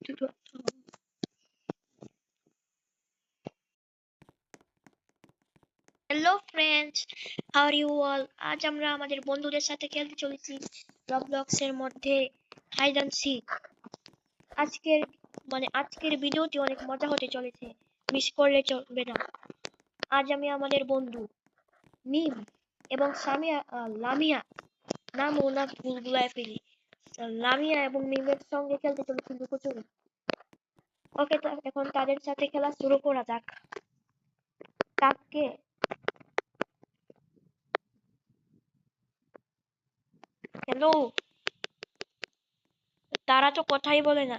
Hello friends, how are you all? আজ আমরা আমাদের বন্ধুদের সাথে খেলতে চলেছি রবলক্সের মধ্যে হাইড অ্যান্ড সিক। আজকের ভিডিওটি অনেক মজা হতে চলেছে, মিস করলে চলবে না। আজ আমি আমাদের বন্ধু মিম এবং লামিয়া, নাম ও না ভুলগুলায় ফেলি, লামিয়া এবং মিমের সঙ্গে খেলতে চলেছি লুকোচুরি। ওকে, এখন তাদের সাথে খেলা শুরু করা যাক। কাককে হ্যালো, তারা তো কথাই বলে না।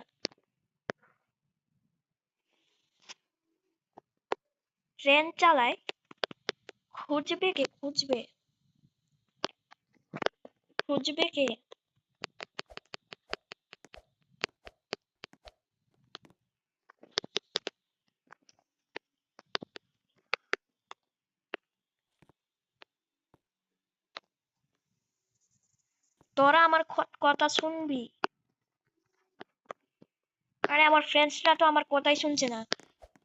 ট্রেন চালায়, খুঁজবে কে? খুঁজবে কে? তোরা আমার কথা শুনবি? আরে আমার ফ্রেন্ডসরা তো আমার কথাই শুনছে না।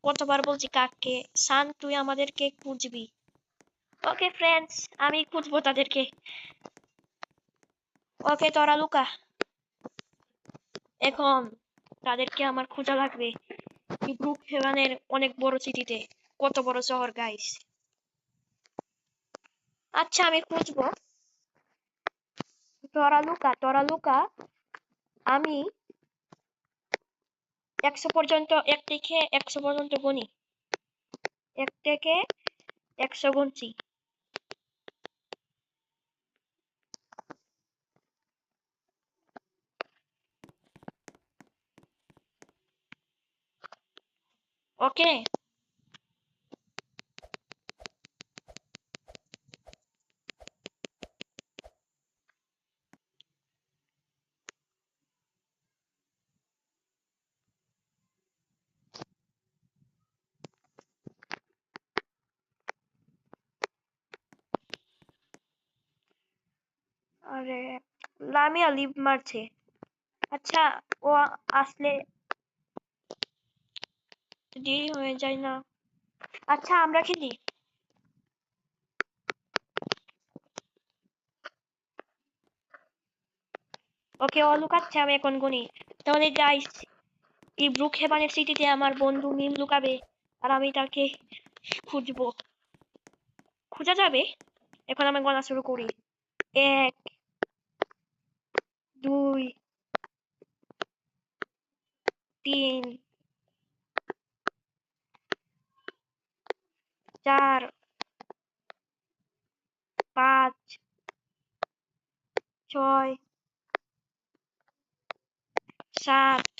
কতবার বলছি কাককে, সান তুই আমাদেরকে খুঁজবি। ওকে ফ্রেন্ডস, আমি খুঁজবো তাদেরকে। ওকে তোরা লুকা, এখন তাদেরকে আমার খোঁজা লাগবে ব্রুক হেভেনের অনেক বড় সিটিতে। কত বড় শহর গাইস। আচ্ছা আমি খুঁজবো, তোরা লুকা। আমি 100 পর্যন্ত, 1 থেকে 100 পর্যন্ত গুনি। 1 থেকে 100 গুনছি। ওকে, আরে লামিয়া লিভ মারছে। আচ্ছা, ও আসলে দেরি হয়ে যায় না? আচ্ছা আমরা খেলি। ওকে, ও লুকাচ্ছে, আমি এখন গুনি। তাহলে গাইস, এই ব্রুক হেভেনের সিটিতে আমার বন্ধু মিম লুকাবে, আর আমি তাকে খুঁজবো। খোঁজা যাবে। এখন আমি গণা শুরু করি। 1, 2, 3, 4, 5, 6, 7,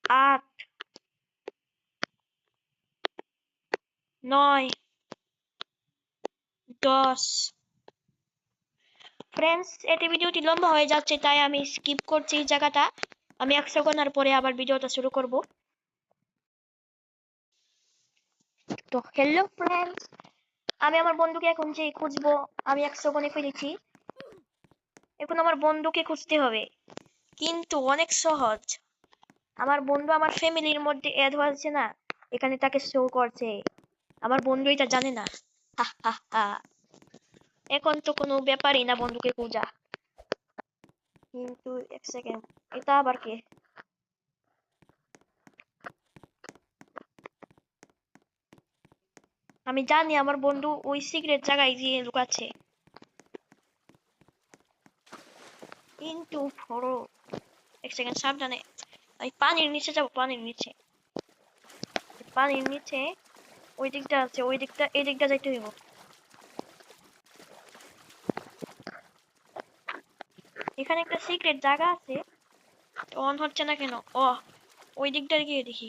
8, 9, 10। ফ্রেন্ডস, এতে ভিডিওটি লম্বা হয়ে যাচ্ছে, তাই আমি স্কিপ করছি এই জায়গাটা। আমি 100 গোনার পরে আবার ভিডিওটা শুরু করব। তো হ্যালো ফ্রেন্ডস, আমি আমার বন্ধুকে এখন যে খুঁজবো। আমি 100 গুনে ফেলেছি। এখন আমার বন্ধুকে খুঁজতে হবে, কিন্তু অনেক সহজ। আমার বন্ধু আমার ফ্যামিলির মধ্যে অ্যাড হয়েছে না, এখানে তাকে শো করছে। আমার বন্ধু এটা জানে না। হা হা হা। এখন তো কোনো ব্যাপারই না বন্ধুকে খোঁজা। কিন্তু 1 সেকেন্ড, এটা আবার কে? আমি জানি আমার বন্ধু ওই সিক্রেট জায়গায় গিয়ে লুকাচ্ছে, কিন্তু বড়। 1 সেকেন্ড, সাবধানে। আমি পানির নিচে যাবো, পানির নিচে ওই দিকটা আছে, ওই দিকটা, এই দিকটা যাইতে হইব। এখানে একটা সিক্রেট জায়গা আছে, অন হচ্ছে না কেন? ও, ওই দিকটা গিয়ে দেখি।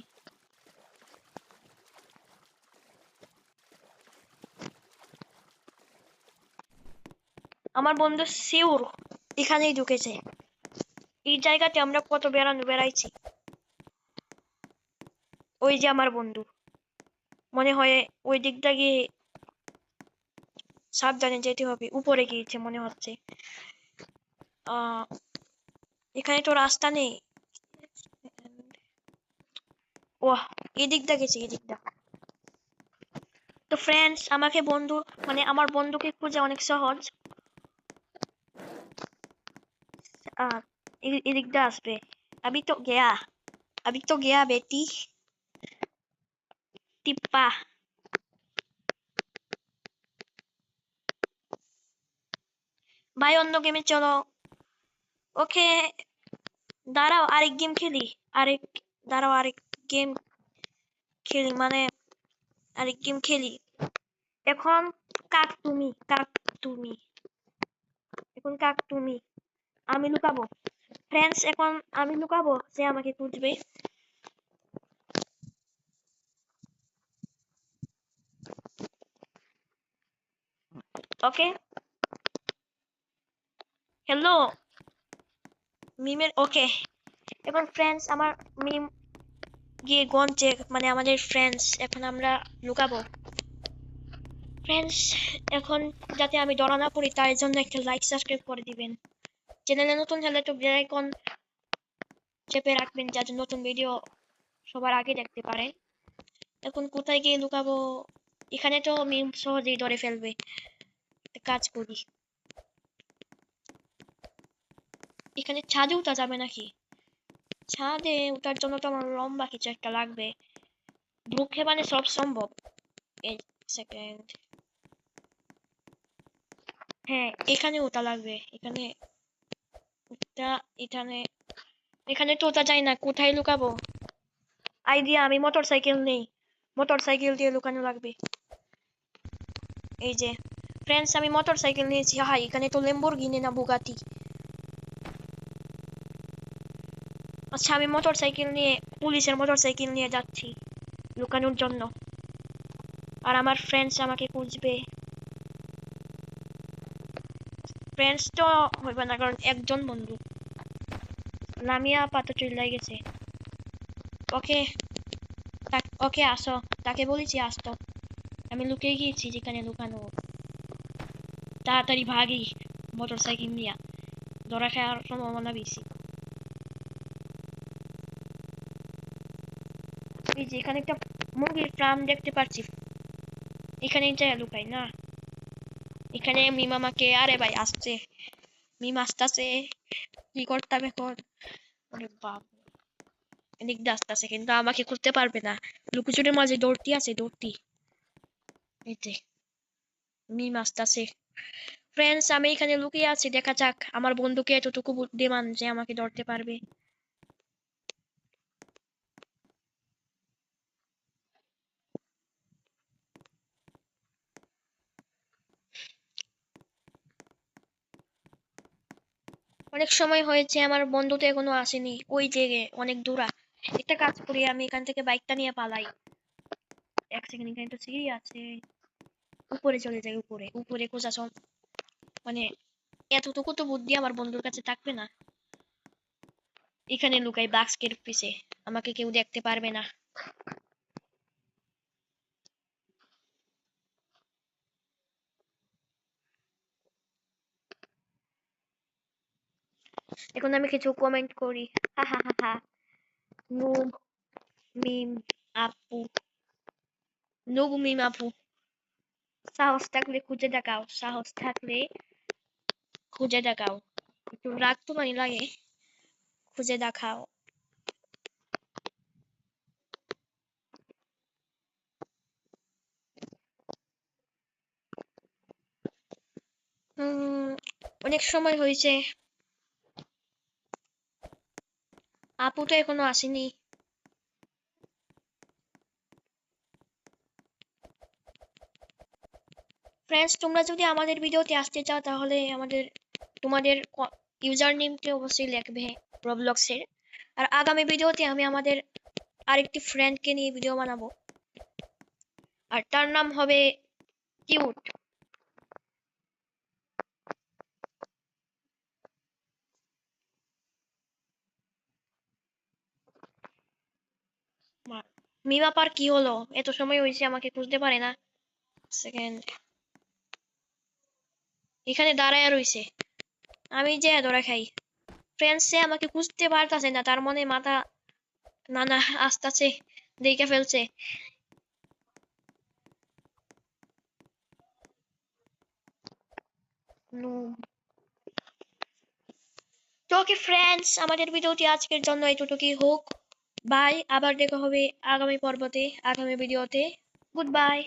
আমার বন্ধু শিওর এখানেই ঢুকেছে। এই জায়গাতে আমরা কত বেড়াইছি। ওই যে আমার বন্ধু, মনে হয় ওই দিকটা গিয়ে সাবধানে যেতে হবে। উপরে গিয়েছে মনে হচ্ছে। আহ এখানে তো রাস্তা নেই। ওহ, এদিকটা গেছে, এদিকটা। তো ফ্রেন্ডস, আমাকে বন্ধু মানে আমার বন্ধুকে খোঁজা অনেক সহজ। আহ, এদিকটা আসবে। अभी तो गया, अभी तो गया बेटी। টিপ্পা। ভাই অন্য গেমে চলো। ওকে, দাঁড়াও আরেক গেম খেলি। আরেক দাঁড়াও, আরেক গেম খেলি, মানে আরেক গেম খেলি। এখন কাক তুমি, কাক তুমি, এখন কাক তুমি। আমি লুকাবো। ফ্রেন্ডস, এখন আমি লুকাবো, সে আমাকে খুঁজবে। ওকে, হ্যালো মিমের। ওকে, এখন ফ্রেন্ডস আমার মিম গিয়ে গঞ্চে, মানে আমাদের ফ্রেন্ডস, এখন আমরা লুকাবো। ফ্রেন্ডস, এখন যাতে আমি ধরা না পড়ি তার জন্য একটা লাইক সাবস্ক্রাইব করে দিবেন। চ্যানেলে নতুন হলে তো বেল আইকন চেপে রাখবেন যাতে নতুন ভিডিও সবার আগে দেখতে পারে। এখন কোথায় গিয়ে লুকাবো? এখানে তো মিম সহজেই ধরে ফেলবে। একটা কাজ করি, এখানে ছাদে উঠা যাবে নাকি? ছাদে উঠার জন্য তো আমার লম্বা কিছু একটা লাগবে। ব্রুকে মানে সব সম্ভব। এই সেকেন্ড, হ্যাঁ এখানে ওটা লাগবে। এখানে ওটা, এখানে, এখানে তো ওটা যায় না। কোথায় লুকাবো? আইডিয়া, আমি মোটর সাইকেল নেই, মোটর সাইকেল দিয়ে লুকানো লাগবে। এই যে ফ্রেন্ডস, আমি মোটর সাইকেল নিয়েছি। হাই, এখানে তো ল্যাম্বরগিনি না বুগাটি। আচ্ছা, আমি মোটর সাইকেল নিয়ে, পুলিশের মোটর সাইকেল নিয়ে যাচ্ছি লুকানোর জন্য। আর আমার ফ্রেন্ডস আমাকে খুঁজবে। ফ্রেন্ডস তো হইবে না, কারণ একজন বন্ধু। লামিয়া পাতা চলে গেছে। ওকে, ওকে আসো, তাকে বলেছি আসতো। আমি লুকিয়ে গিয়েছি যেখানে লুকানো। তাড়াতাড়ি ভাগি মোটর সাইকেল নিয়ে, ধরা খাওয়ার সম্ভাবনা বেশি। এই যে এখানে একটা মুরগির ফার্ম দেখতে পাচ্ছি, এখানে যাই লুকাই না। এখানে মিম আমাকে, আরে ভাই আসছে, মিম আসতেছে। কি করতাম এখন? আরে বাপ, এদিক দিয়ে আসতেছে কিন্তু আমাকে করতে পারবে না। লুকোচুরির মাঝে দৌড়টি আছে, দৌড়টি। এই যে মিম আসতেছে। ফ্রেন্ডস, আমি এখানে লুকিয়ে আছি, দেখা যাক আমার বন্ধুকে এতটুকু বুদ্ধিমান যে আমাকে ধরতে পারবে। অনেক সময় হয়েছে, আমার বন্ধু তো এখনো আসেনি, ওই যে অনেক দূরা। একটা কাজ করি, আমি এখান থেকে বাইকটা নিয়ে পালাই। এক সেকেন্ড, এখানে তো সিঁড়ি আছে। উপরে চলে যাই, উপরে উপরে খোঁজা মানে এতটুকু তো বুদ্ধি আমার বন্ধুর কাছে থাকবে না। এখানে লুকাই বাক্সের পিছে, আমাকে কেউ দেখতে পারবে না। এখন আমি কিছু কমেন্ট করি। হা হা হা হা। নুব মিম আপু, নুব মিম আপু, সাহস থাকলে খুঁজে দেখাও, সাহস থাকলে খুঁজে দেখাও। একটু রাগ তো মানে লাগে, খুঁজে দেখাও। উম, অনেক সময় হয়েছে, আপু তো এখনো আসেনি। ফ্রেন্ডস, তোমরা যদি আমাদের ভিডিওতে আসতে চাও তাহলে তোমাদের ইউজার নেমটি অবশ্যই লিখবে রবলক্সের। আর আগামী ভিডিওতে আমি আমাদের আরেকটি ফ্রেন্ডকে নিয়ে ভিডিও বানাবো, আর তার নাম হবে কিউট। মিমা পার কি হলো? এত সময় হয়েছে, আমাকে খুঁজতে পারে না। সেকেন্ড, এখানে দাঁড়ায় রইছে, আমি যে ধরা খাই। ফ্রেন্ডস সে আমাকে খুঁজতে পারতাছে না, তার মনে মাথা না না আসতেছে, দেখে ফেলছে। তো ওকে ফ্রেন্ডস, আমাদের ভিডিওটি আজকের জন্য এতটুকুই হোক। বাই, আবার দেখা হবে আগামী পর্বতে, আগামী ভিডিওতে। Good bye.